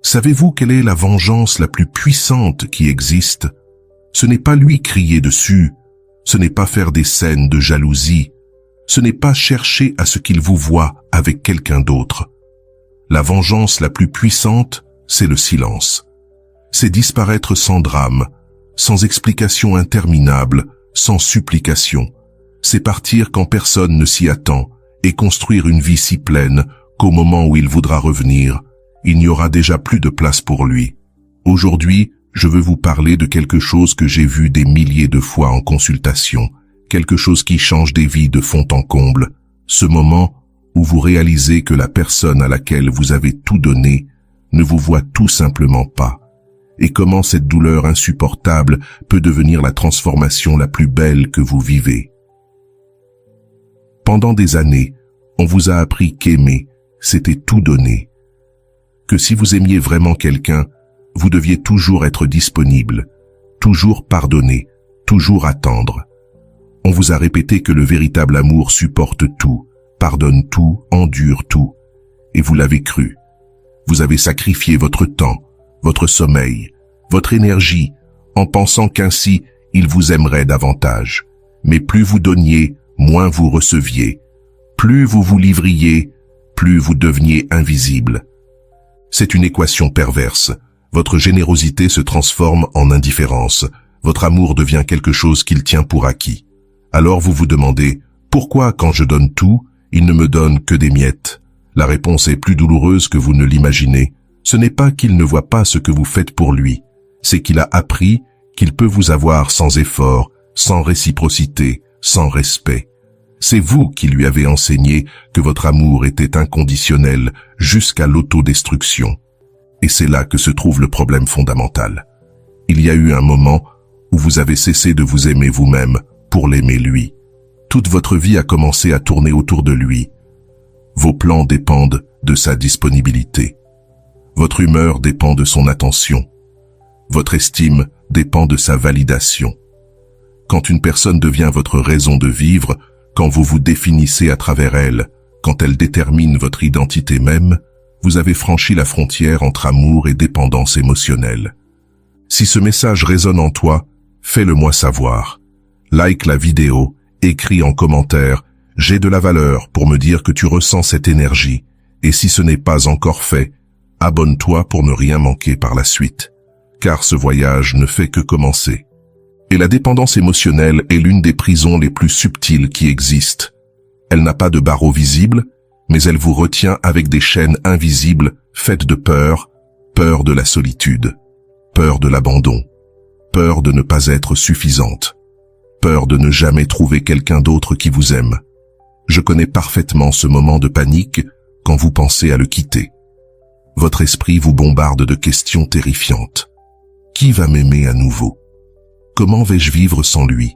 Savez-vous quelle est la vengeance la plus puissante qui existe? Ce n'est pas lui crier dessus, ce n'est pas faire des scènes de jalousie, ce n'est pas chercher à ce qu'il vous voie avec quelqu'un d'autre. La vengeance la plus puissante, c'est le silence. C'est disparaître sans drame, sans explication interminable, sans supplication. C'est partir quand personne ne s'y attend et construire une vie si pleine qu'au moment où il voudra revenir, il n'y aura déjà plus de place pour lui. Aujourd'hui, je veux vous parler de quelque chose que j'ai vu des milliers de fois en consultation, quelque chose qui change des vies de fond en comble, ce moment où vous réalisez que la personne à laquelle vous avez tout donné ne vous voit tout simplement pas, et comment cette douleur insupportable peut devenir la transformation la plus belle que vous vivez. Pendant des années, on vous a appris qu'aimer, c'était tout donner, que si vous aimiez vraiment quelqu'un, vous deviez toujours être disponible, toujours pardonner, toujours attendre. On vous a répété que le véritable amour supporte tout, pardonne tout, endure tout. Et vous l'avez cru. Vous avez sacrifié votre temps, votre sommeil, votre énergie, en pensant qu'ainsi, il vous aimerait davantage. Mais plus vous donniez, moins vous receviez. Plus vous vous livriez, plus vous deveniez invisible. C'est une équation perverse. Votre générosité se transforme en indifférence. Votre amour devient quelque chose qu'il tient pour acquis. Alors vous vous demandez, pourquoi quand je donne tout, il ne me donne que des miettes? La réponse est plus douloureuse que vous ne l'imaginez. Ce n'est pas qu'il ne voit pas ce que vous faites pour lui. C'est qu'il a appris qu'il peut vous avoir sans effort, sans réciprocité, sans respect. C'est vous qui lui avez enseigné que votre amour était inconditionnel jusqu'à l'autodestruction. Et c'est là que se trouve le problème fondamental. Il y a eu un moment où vous avez cessé de vous aimer vous-même pour l'aimer lui. Toute votre vie a commencé à tourner autour de lui. Vos plans dépendent de sa disponibilité. Votre humeur dépend de son attention. Votre estime dépend de sa validation. Quand une personne devient votre raison de vivre, quand vous vous définissez à travers elle, quand elle détermine votre identité même, vous avez franchi la frontière entre amour et dépendance émotionnelle. Si ce message résonne en toi, fais-le-moi savoir. Like la vidéo, écris en commentaire « J'ai de la valeur » pour me dire que tu ressens cette énergie. Et si ce n'est pas encore fait, abonne-toi pour ne rien manquer par la suite. Car ce voyage ne fait que commencer. Et la dépendance émotionnelle est l'une des prisons les plus subtiles qui existent. Elle n'a pas de barreaux visibles, mais elle vous retient avec des chaînes invisibles faites de peur, peur de la solitude, peur de l'abandon, peur de ne pas être suffisante, peur de ne jamais trouver quelqu'un d'autre qui vous aime. Je connais parfaitement ce moment de panique quand vous pensez à le quitter. Votre esprit vous bombarde de questions terrifiantes. Qui va m'aimer à nouveau? Comment vais-je vivre sans lui?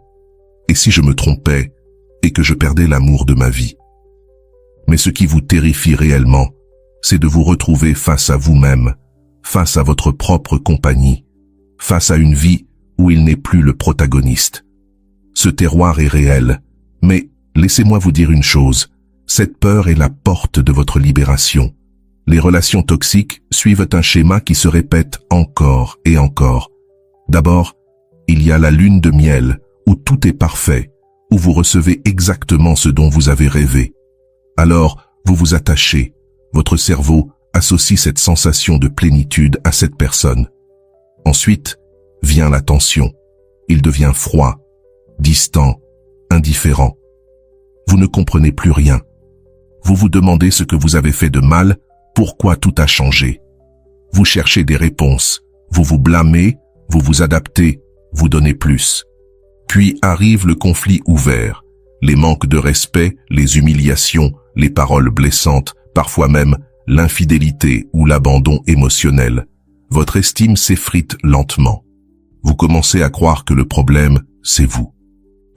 Et si je me trompais et que je perdais l'amour de ma vie? Mais ce qui vous terrifie réellement, c'est de vous retrouver face à vous-même, face à votre propre compagnie, face à une vie où il n'est plus le protagoniste. Ce terroir est réel, mais laissez-moi vous dire une chose, cette peur est la porte de votre libération. Les relations toxiques suivent un schéma qui se répète encore et encore. D'abord, il y a la lune de miel, où tout est parfait, où vous recevez exactement ce dont vous avez rêvé. Alors, vous vous attachez, votre cerveau associe cette sensation de plénitude à cette personne. Ensuite, vient la tension. Il devient froid, distant, indifférent. Vous ne comprenez plus rien. Vous vous demandez ce que vous avez fait de mal, pourquoi tout a changé. Vous cherchez des réponses, vous vous blâmez, vous vous adaptez, vous donnez plus. Puis arrive le conflit ouvert, les manques de respect, les humiliations, les paroles blessantes, parfois même l'infidélité ou l'abandon émotionnel. Votre estime s'effrite lentement. Vous commencez à croire que le problème, c'est vous.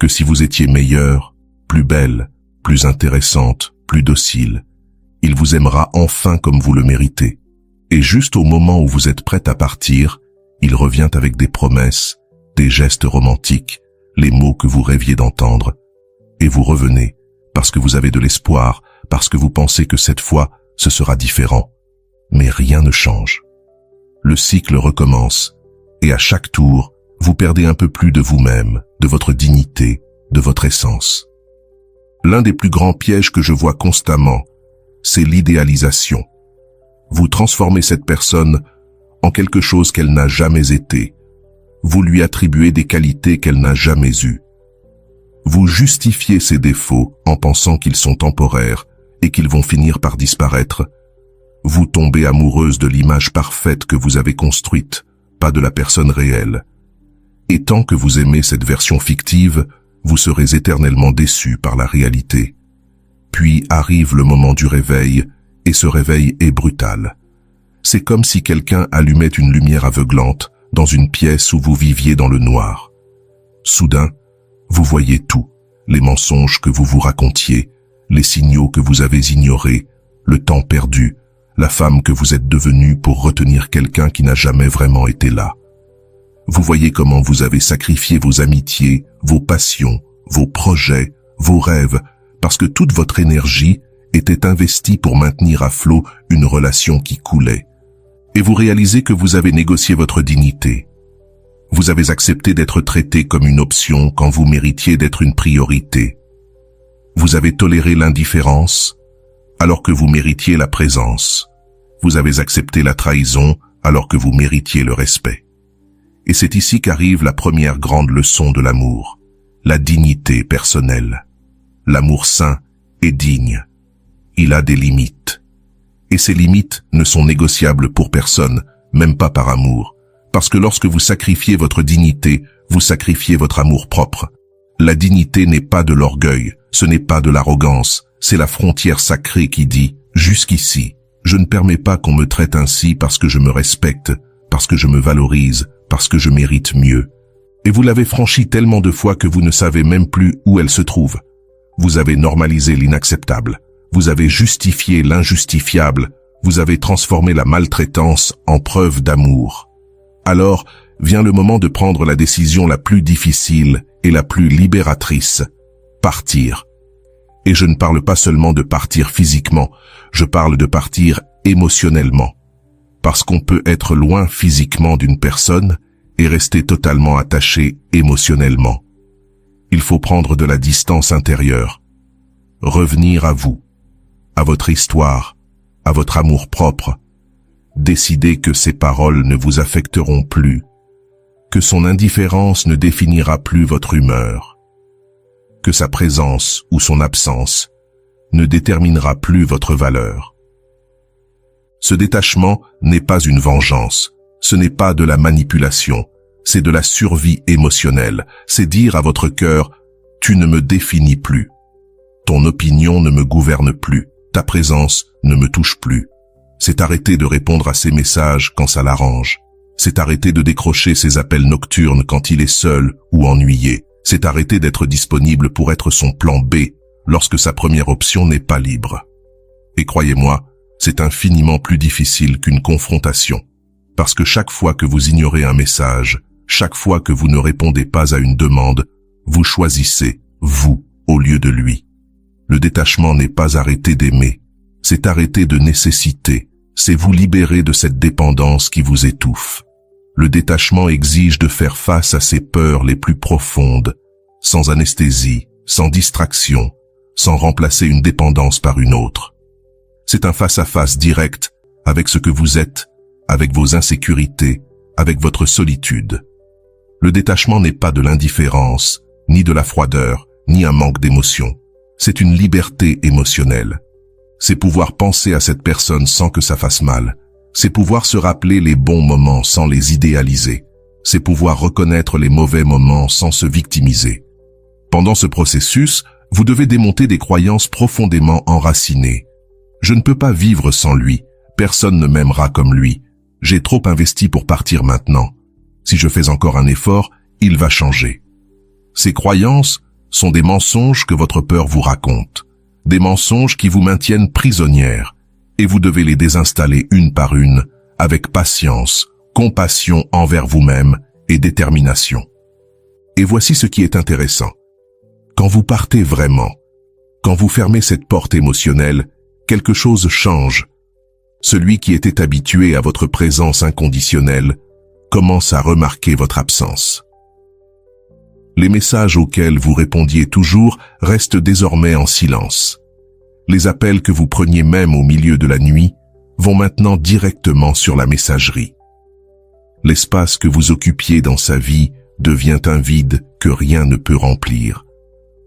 Que si vous étiez meilleure, plus belle, plus intéressante, plus docile, il vous aimera enfin comme vous le méritez. Et juste au moment où vous êtes prête à partir, il revient avec des promesses, des gestes romantiques, les mots que vous rêviez d'entendre. Et vous revenez, parce que vous avez de l'espoir, parce que vous pensez que cette fois, ce sera différent. Mais rien ne change. le cycle recommence, et à chaque tour, vous perdez un peu plus de vous-même, de votre dignité, de votre essence. L'un des plus grands pièges que je vois constamment, c'est l'idéalisation. Vous transformez cette personne en quelque chose qu'elle n'a jamais été. Vous lui attribuez des qualités qu'elle n'a jamais eues. Vous justifiez ses défauts en pensant qu'ils sont temporaires et qu'ils vont finir par disparaître. Vous tombez amoureuse de l'image parfaite que vous avez construite, pas de la personne réelle. Et tant que vous aimez cette version fictive, vous serez éternellement déçu par la réalité. Puis arrive le moment du réveil, et ce réveil est brutal. C'est comme si quelqu'un allumait une lumière aveuglante dans une pièce où vous viviez dans le noir. Soudain, vous voyez tout, les mensonges que vous vous racontiez, les signaux que vous avez ignorés, le temps perdu, la femme que vous êtes devenue pour retenir quelqu'un qui n'a jamais vraiment été là. Vous voyez comment vous avez sacrifié vos amitiés, vos passions, vos projets, vos rêves, parce que toute votre énergie était investie pour maintenir à flot une relation qui coulait. Et vous réalisez que vous avez négocié votre dignité. Vous avez accepté d'être traité comme une option quand vous méritiez d'être une priorité. Vous avez toléré l'indifférence alors que vous méritiez la présence. Vous avez accepté la trahison alors que vous méritiez le respect. Et c'est ici qu'arrive la première grande leçon de l'amour, la dignité personnelle. L'amour sain est digne. Il a des limites. Et ces limites ne sont négociables pour personne, même pas par amour. Parce que lorsque vous sacrifiez votre dignité, vous sacrifiez votre amour propre. La dignité n'est pas de l'orgueil, ce n'est pas de l'arrogance, c'est la frontière sacrée qui dit « Jusqu'ici, je ne permets pas qu'on me traite ainsi parce que je me respecte, parce que je me valorise, parce que je mérite mieux. » Et vous l'avez franchie tellement de fois que vous ne savez même plus où elle se trouve. Vous avez normalisé l'inacceptable. Vous avez justifié l'injustifiable. Vous avez transformé la maltraitance en preuve d'amour. Alors vient le moment de prendre la décision la plus difficile et la plus libératrice. Partir. Et je ne parle pas seulement de partir physiquement, je parle de partir émotionnellement. Parce qu'on peut être loin physiquement d'une personne et rester totalement attaché émotionnellement. Il faut prendre de la distance intérieure. Revenir à vous, à votre histoire, à votre amour propre. Décider que ses paroles ne vous affecteront plus, que son indifférence ne définira plus votre humeur, que sa présence ou son absence ne déterminera plus votre valeur. Ce détachement n'est pas une vengeance, ce n'est pas de la manipulation, c'est de la survie émotionnelle, c'est dire à votre cœur « Tu ne me définis plus, ton opinion ne me gouverne plus, ta présence ne me touche plus ». C'est arrêter de répondre à ses messages quand ça l'arrange. C'est arrêter de décrocher ses appels nocturnes quand il est seul ou ennuyé. C'est arrêter d'être disponible pour être son plan B lorsque sa première option n'est pas libre. Et croyez-moi, c'est infiniment plus difficile qu'une confrontation. Parce que chaque fois que vous ignorez un message, chaque fois que vous ne répondez pas à une demande, vous choisissez vous au lieu de lui. Le détachement n'est pas arrêter d'aimer. C'est arrêter de nécessiter, c'est vous libérer de cette dépendance qui vous étouffe. Le détachement exige de faire face à ses peurs les plus profondes, sans anesthésie, sans distraction, sans remplacer une dépendance par une autre. C'est un face-à-face direct avec ce que vous êtes, avec vos insécurités, avec votre solitude. Le détachement n'est pas de l'indifférence, ni de la froideur, ni un manque d'émotion. C'est une liberté émotionnelle. C'est pouvoir penser à cette personne sans que ça fasse mal. C'est pouvoir se rappeler les bons moments sans les idéaliser. C'est pouvoir reconnaître les mauvais moments sans se victimiser. Pendant ce processus, vous devez démonter des croyances profondément enracinées. Je ne peux pas vivre sans lui. Personne ne m'aimera comme lui. J'ai trop investi pour partir maintenant. Si je fais encore un effort, il va changer. Ces croyances sont des mensonges que votre peur vous raconte. Des mensonges qui vous maintiennent prisonnière, et vous devez les désinstaller une par une, avec patience, compassion envers vous-même et détermination. Et voici ce qui est intéressant. Quand vous partez vraiment, quand vous fermez cette porte émotionnelle, quelque chose change. celui qui était habitué à votre présence inconditionnelle, commence à remarquer votre absence. Les messages auxquels vous répondiez toujours restent désormais en silence. Les appels que vous preniez même au milieu de la nuit vont maintenant directement sur la messagerie. L'espace que vous occupiez dans sa vie devient un vide que rien ne peut remplir.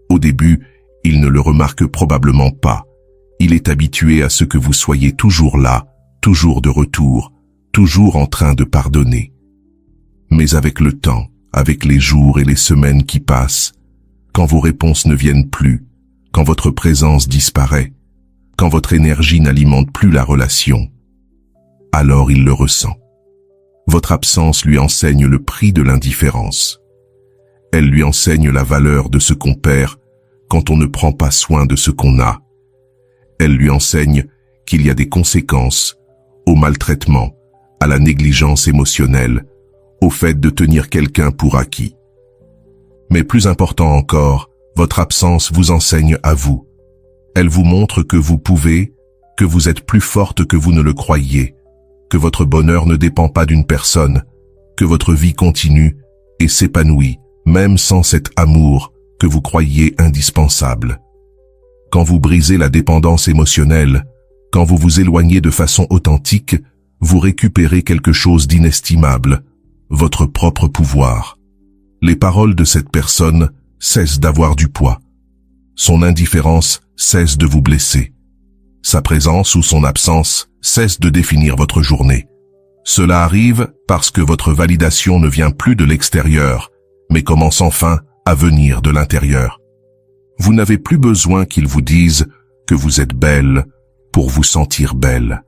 Au début, il ne le remarque probablement pas. Il est habitué à ce que vous soyez toujours là, toujours de retour, toujours en train de pardonner. Mais avec le temps, avec les jours et les semaines qui passent, quand vos réponses ne viennent plus, quand votre présence disparaît, quand votre énergie n'alimente plus la relation, alors il le ressent. Votre absence lui enseigne le prix de l'indifférence. Elle lui enseigne la valeur de ce qu'on perd quand on ne prend pas soin de ce qu'on a. Elle lui enseigne qu'il y a des conséquences au maltraitement, à la négligence émotionnelle, au fait de tenir quelqu'un pour acquis. Mais plus important encore, votre absence vous enseigne à vous. Elle vous montre que vous pouvez, que vous êtes plus forte que vous ne le croyiez, que votre bonheur ne dépend pas d'une personne, que votre vie continue et s'épanouit, même sans cet amour que vous croyiez indispensable. Quand vous brisez la dépendance émotionnelle, quand vous vous éloignez de façon authentique, vous récupérez quelque chose d'inestimable, votre propre pouvoir. Les paroles de cette personne cessent d'avoir du poids. Son indifférence cesse de vous blesser. Sa présence ou son absence cesse de définir votre journée. Cela arrive parce que votre validation ne vient plus de l'extérieur, mais commence enfin à venir de l'intérieur. Vous n'avez plus besoin qu'il vous dise que vous êtes belle pour vous sentir belle.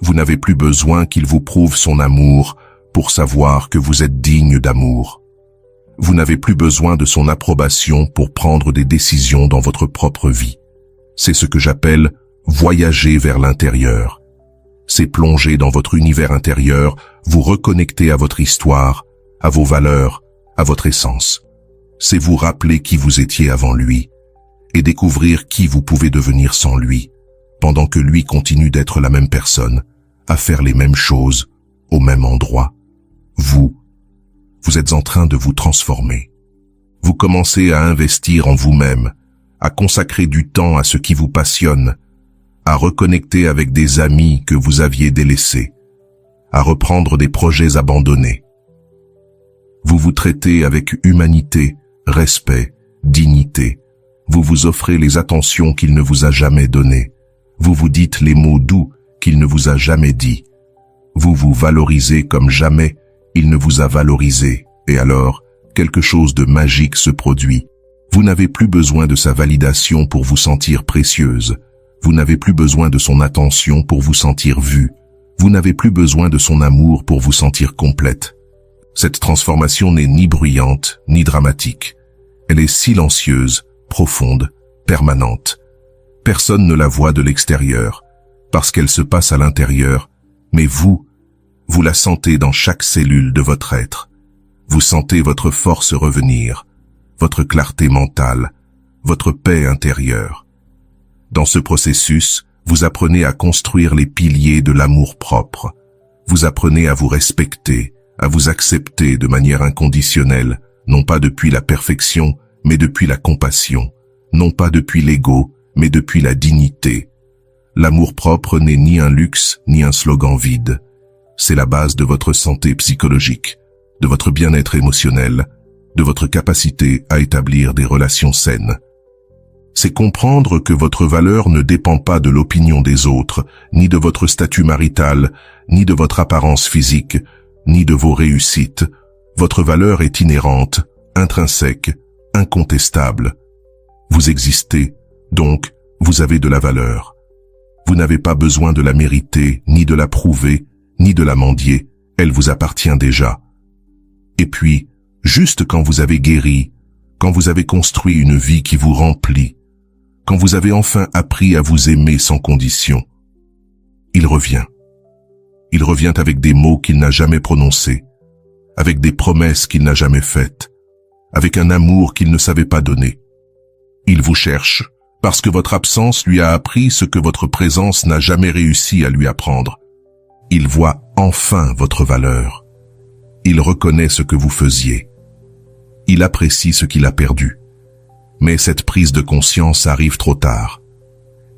Vous n'avez plus besoin qu'il vous prouve son amour pour savoir que vous êtes digne d'amour. Vous n'avez plus besoin de son approbation pour prendre des décisions dans votre propre vie. C'est ce que j'appelle voyager vers l'intérieur. C'est plonger dans votre univers intérieur, vous reconnecter à votre histoire, à vos valeurs, à votre essence. C'est vous rappeler qui vous étiez avant lui et découvrir qui vous pouvez devenir sans lui, pendant que lui continue d'être la même personne, à faire les mêmes choses, au même endroit. Vous êtes en train de vous transformer. Vous commencez à investir en vous-même, à consacrer du temps à ce qui vous passionne, à reconnecter avec des amis que vous aviez délaissés, à reprendre des projets abandonnés. Vous vous traitez avec humanité, respect, dignité. Vous vous offrez les attentions qu'il ne vous a jamais données. Vous vous dites les mots doux qu'il ne vous a jamais dit. Vous vous valorisez comme jamais il ne vous a valorisé. Et alors, quelque chose de magique se produit. Vous n'avez plus besoin de sa validation pour vous sentir précieuse. Vous n'avez plus besoin de son attention pour vous sentir vue. Vous n'avez plus besoin de son amour pour vous sentir complète. Cette transformation n'est ni bruyante, ni dramatique. Elle est silencieuse, profonde, permanente. Personne ne la voit de l'extérieur, parce qu'elle se passe à l'intérieur, mais vous la sentez dans chaque cellule de votre être. Vous sentez votre force revenir, votre clarté mentale, votre paix intérieure. Dans ce processus, vous apprenez à construire les piliers de l'amour-propre. Vous apprenez à vous respecter, à vous accepter de manière inconditionnelle, non pas depuis la perfection, mais depuis la compassion, non pas depuis l'ego, mais depuis la dignité. L'amour-propre n'est ni un luxe, ni un slogan vide. C'est la base de votre santé psychologique, de votre bien-être émotionnel, de votre capacité à établir des relations saines. C'est comprendre que votre valeur ne dépend pas de l'opinion des autres, ni de votre statut marital, ni de votre apparence physique, ni de vos réussites. Votre valeur est inhérente, intrinsèque, incontestable. Vous existez, donc vous avez de la valeur. Vous n'avez pas besoin de la mériter, ni de la prouver, ni de la mendier, elle vous appartient déjà. Et puis, juste quand vous avez guéri, quand vous avez construit une vie qui vous remplit, quand vous avez enfin appris à vous aimer sans condition, il revient. Il revient avec des mots qu'il n'a jamais prononcés, avec des promesses qu'il n'a jamais faites, avec un amour qu'il ne savait pas donner. Il vous cherche, parce que votre absence lui a appris ce que votre présence n'a jamais réussi à lui apprendre. Il voit enfin votre valeur. Il reconnaît ce que vous faisiez. Il apprécie ce qu'il a perdu. Mais cette prise de conscience arrive trop tard.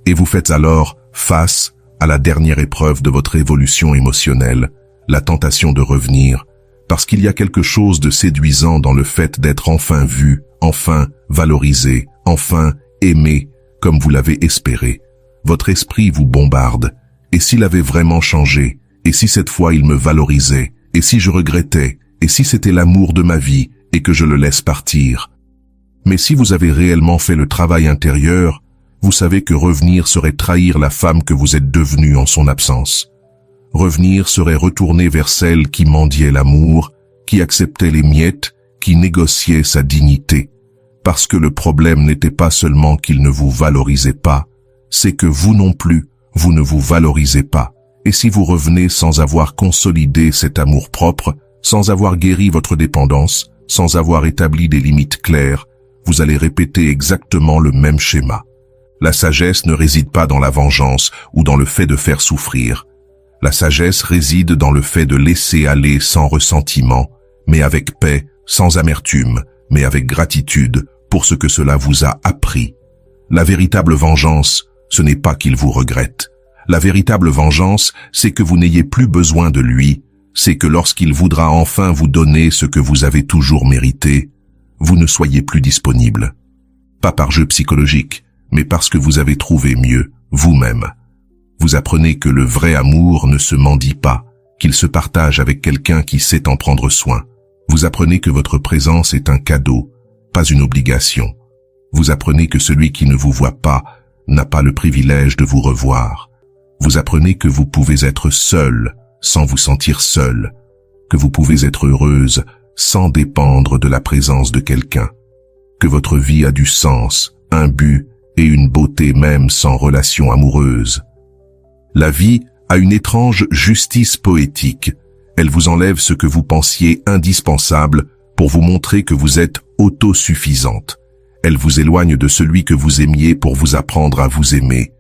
Et vous faites alors face à la dernière épreuve de votre évolution émotionnelle, la tentation de revenir, parce qu'il y a quelque chose de séduisant dans le fait d'être enfin vu, enfin valorisé, enfin aimé, comme vous l'avez espéré. Votre esprit vous bombarde. Et s'il avait vraiment changé? Et si cette fois il me valorisait? Et si je regrettais? Et si c'était l'amour de ma vie et que je le laisse partir? Mais si vous avez réellement fait le travail intérieur, vous savez que revenir serait trahir la femme que vous êtes devenue en son absence. Revenir serait retourner vers celle qui mendiait l'amour, qui acceptait les miettes, qui négociait sa dignité. Parce que le problème n'était pas seulement qu'il ne vous valorisait pas, c'est que vous non plus, vous ne vous valorisez pas. Et si vous revenez sans avoir consolidé cet amour-propre, sans avoir guéri votre dépendance, sans avoir établi des limites claires, vous allez répéter exactement le même schéma. La sagesse ne réside pas dans la vengeance ou dans le fait de faire souffrir. La sagesse réside dans le fait de laisser aller sans ressentiment, mais avec paix, sans amertume, mais avec gratitude pour ce que cela vous a appris. La véritable vengeance, ce n'est pas qu'il vous regrette. La véritable vengeance, c'est que vous n'ayez plus besoin de lui, c'est que lorsqu'il voudra enfin vous donner ce que vous avez toujours mérité, vous ne soyez plus disponible. Pas par jeu psychologique, mais parce que vous avez trouvé mieux, vous-même. Vous apprenez que le vrai amour ne se mendie pas, qu'il se partage avec quelqu'un qui sait en prendre soin. Vous apprenez que votre présence est un cadeau, pas une obligation. Vous apprenez que celui qui ne vous voit pas n'a pas le privilège de vous revoir. Vous apprenez que vous pouvez être seul sans vous sentir seul, que vous pouvez être heureuse sans dépendre de la présence de quelqu'un, que votre vie a du sens, un but et une beauté même sans relation amoureuse. La vie a une étrange justice poétique. Elle vous enlève ce que vous pensiez indispensable pour vous montrer que vous êtes autosuffisante. Elle vous éloigne de celui que vous aimiez pour vous apprendre à vous aimer.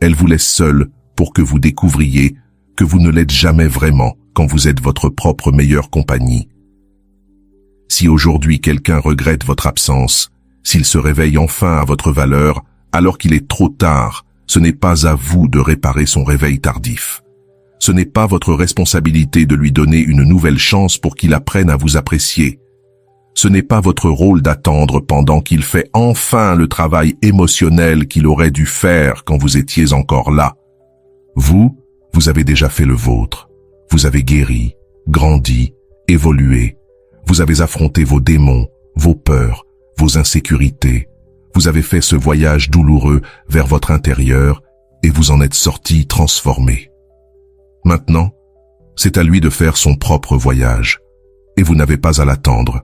Elle vous laisse seule pour que vous découvriez que vous ne l'êtes jamais vraiment quand vous êtes votre propre meilleure compagnie. Si aujourd'hui quelqu'un regrette votre absence, s'il se réveille enfin à votre valeur, alors qu'il est trop tard, ce n'est pas à vous de réparer son réveil tardif. Ce n'est pas votre responsabilité de lui donner une nouvelle chance pour qu'il apprenne à vous apprécier. Ce n'est pas votre rôle d'attendre pendant qu'il fait enfin le travail émotionnel qu'il aurait dû faire quand vous étiez encore là. Vous avez déjà fait le vôtre. Vous avez guéri, grandi, évolué. Vous avez affronté vos démons, vos peurs, vos insécurités. Vous avez fait ce voyage douloureux vers votre intérieur et vous en êtes sorti transformé. Maintenant, c'est à lui de faire son propre voyage. Et vous n'avez pas à l'attendre.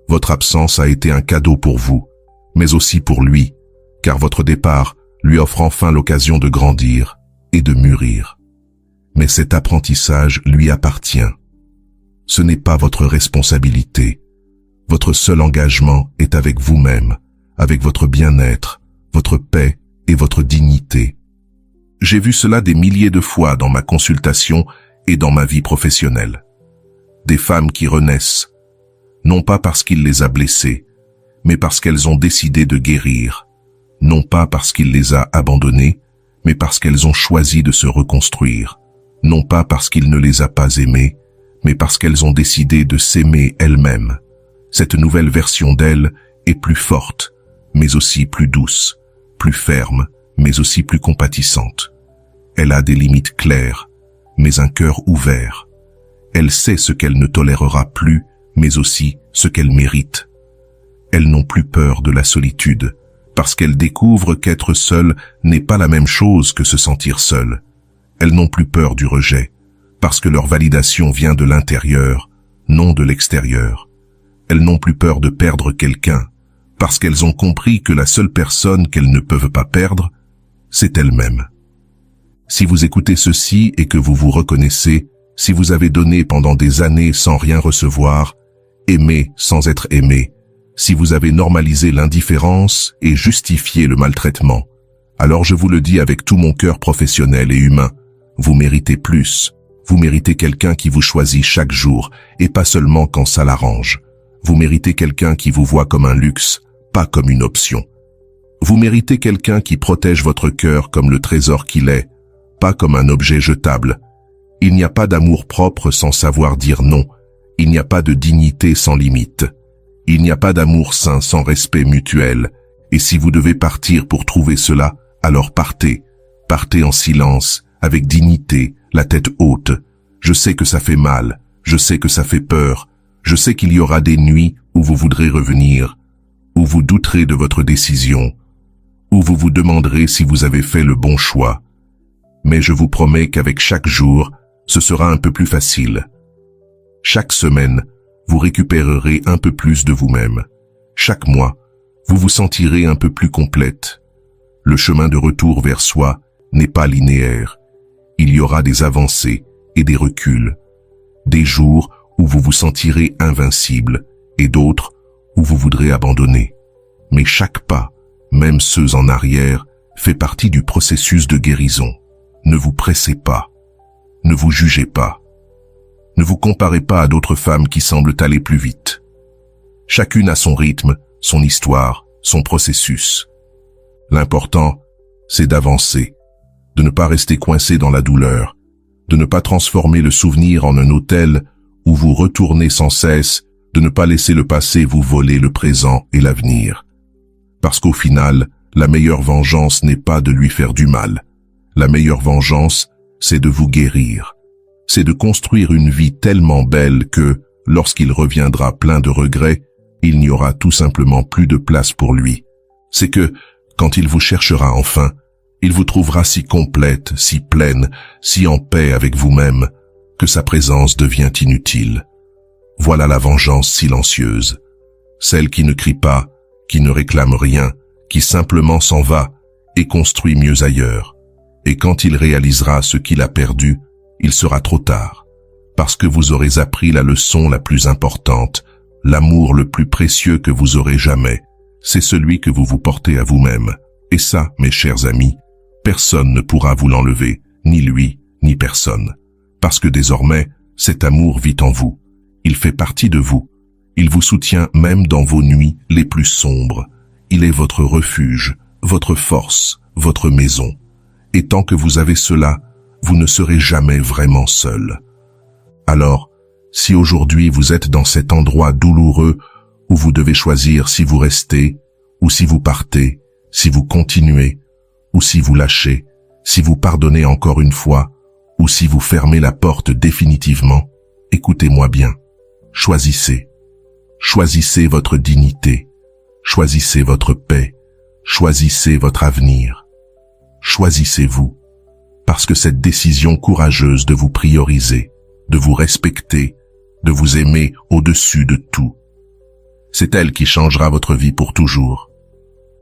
Votre absence a été un cadeau pour vous, mais aussi pour lui, car votre départ lui offre enfin l'occasion de grandir et de mûrir. Mais cet apprentissage lui appartient. Ce n'est pas votre responsabilité. Votre seul engagement est avec vous-même, avec votre bien-être, votre paix et votre dignité. J'ai vu cela des milliers de fois dans ma consultation et dans ma vie professionnelle. Des femmes qui renaissent, non pas parce qu'il les a blessées, mais parce qu'elles ont décidé de guérir, non pas parce qu'il les a abandonnées, mais parce qu'elles ont choisi de se reconstruire, non pas parce qu'il ne les a pas aimées, mais parce qu'elles ont décidé de s'aimer elles-mêmes. Cette nouvelle version d'elles est plus forte, mais aussi plus douce, plus ferme, mais aussi plus compatissante. Elle a des limites claires, mais un cœur ouvert. Elle sait ce qu'elle ne tolérera plus, mais aussi ce qu'elle mérite. Elles n'ont plus peur de la solitude, parce qu'elles découvrent qu'être seule n'est pas la même chose que se sentir seule. Elles n'ont plus peur du rejet, parce que leur validation vient de l'intérieur, non de l'extérieur. Elles n'ont plus peur de perdre quelqu'un, parce qu'elles ont compris que la seule personne qu'elles ne peuvent pas perdre, c'est elles-mêmes. Si vous écoutez ceci et que vous vous reconnaissez, si vous avez donné pendant des années sans rien recevoir, aimé sans être aimé, si vous avez normalisé l'indifférence et justifié le maltraitement, alors je vous le dis avec tout mon cœur professionnel et humain, vous méritez plus. Vous méritez quelqu'un qui vous choisit chaque jour et pas seulement quand ça l'arrange. Vous méritez quelqu'un qui vous voit comme un luxe, pas comme une option. Vous méritez quelqu'un qui protège votre cœur comme le trésor qu'il est, pas comme un objet jetable. Il n'y a pas d'amour propre sans savoir dire non. Il n'y a pas de dignité sans limite. Il n'y a pas d'amour sain sans respect mutuel. Et si vous devez partir pour trouver cela, alors partez. Partez en silence, avec dignité, la tête haute. Je sais que ça fait mal, je sais que ça fait peur, je sais qu'il y aura des nuits où vous voudrez revenir, où vous douterez de votre décision, où vous vous demanderez si vous avez fait le bon choix. Mais je vous promets qu'avec chaque jour, ce sera un peu plus facile. Chaque semaine, vous récupérerez un peu plus de vous-même. Chaque mois, vous vous sentirez un peu plus complète. Le chemin de retour vers soi n'est pas linéaire. Il y aura des avancées et des reculs, des jours où vous vous sentirez invincible et d'autres où vous voudrez abandonner. Mais chaque pas, même ceux en arrière, fait partie du processus de guérison. Ne vous pressez pas, ne vous jugez pas, ne vous comparez pas à d'autres femmes qui semblent aller plus vite. Chacune a son rythme, son histoire, son processus. L'important, c'est d'avancer, de ne pas rester coincé dans la douleur, de ne pas transformer le souvenir en un hôtel où vous retournez sans cesse, de ne pas laisser le passé vous voler le présent et l'avenir. Parce qu'au final, la meilleure vengeance n'est pas de lui faire du mal. La meilleure vengeance, c'est de vous guérir. C'est de construire une vie tellement belle que, lorsqu'il reviendra plein de regrets, il n'y aura tout simplement plus de place pour lui. C'est que, quand il vous cherchera enfin, il vous trouvera si complète, si pleine, si en paix avec vous-même, que sa présence devient inutile. Voilà la vengeance silencieuse. Celle qui ne crie pas, qui ne réclame rien, qui simplement s'en va et construit mieux ailleurs. Et quand il réalisera ce qu'il a perdu, il sera trop tard. Parce que vous aurez appris la leçon la plus importante, l'amour le plus précieux que vous aurez jamais, c'est celui que vous vous portez à vous-même. Et ça, mes chers amis, personne ne pourra vous l'enlever, ni lui, ni personne. Parce que désormais, cet amour vit en vous. Il fait partie de vous. Il vous soutient même dans vos nuits les plus sombres. Il est votre refuge, votre force, votre maison. Et tant que vous avez cela, vous ne serez jamais vraiment seul. Alors, si aujourd'hui vous êtes dans cet endroit douloureux où vous devez choisir si vous restez, ou si vous partez, si vous continuez, ou si vous lâchez, si vous pardonnez encore une fois, ou si vous fermez la porte définitivement, écoutez-moi bien. Choisissez. Choisissez votre dignité. Choisissez votre paix. Choisissez votre avenir. Choisissez-vous. Parce que cette décision courageuse de vous prioriser, de vous respecter, de vous aimer au-dessus de tout, c'est elle qui changera votre vie pour toujours.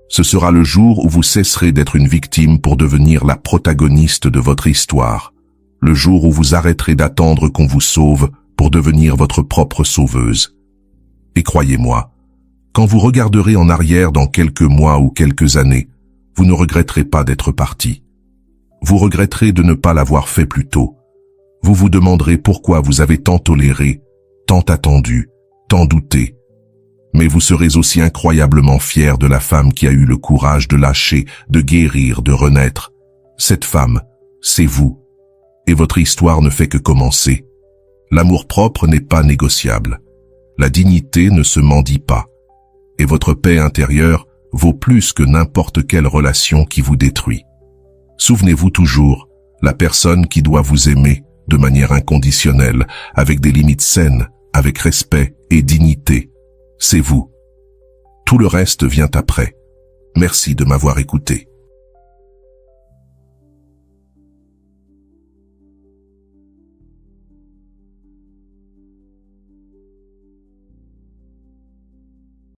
Ce sera le jour où vous cesserez d'être une victime pour devenir la protagoniste de votre histoire. Le jour où vous arrêterez d'attendre qu'on vous sauve pour devenir votre propre sauveuse. Et croyez-moi, quand vous regarderez en arrière dans quelques mois ou quelques années, vous ne regretterez pas d'être parti. Vous regretterez de ne pas l'avoir fait plus tôt. Vous vous demanderez pourquoi vous avez tant toléré, tant attendu, tant douté. Mais vous serez aussi incroyablement fier de la femme qui a eu le courage de lâcher, de guérir, de renaître. Cette femme, c'est vous. Et votre histoire ne fait que commencer. L'amour-propre n'est pas négociable. La dignité ne se mendie pas. Et votre paix intérieure vaut plus que n'importe quelle relation qui vous détruit. Souvenez-vous toujours, la personne qui doit vous aimer de manière inconditionnelle, avec des limites saines, avec respect et dignité, c'est vous. Tout le reste vient après. Merci de m'avoir écouté.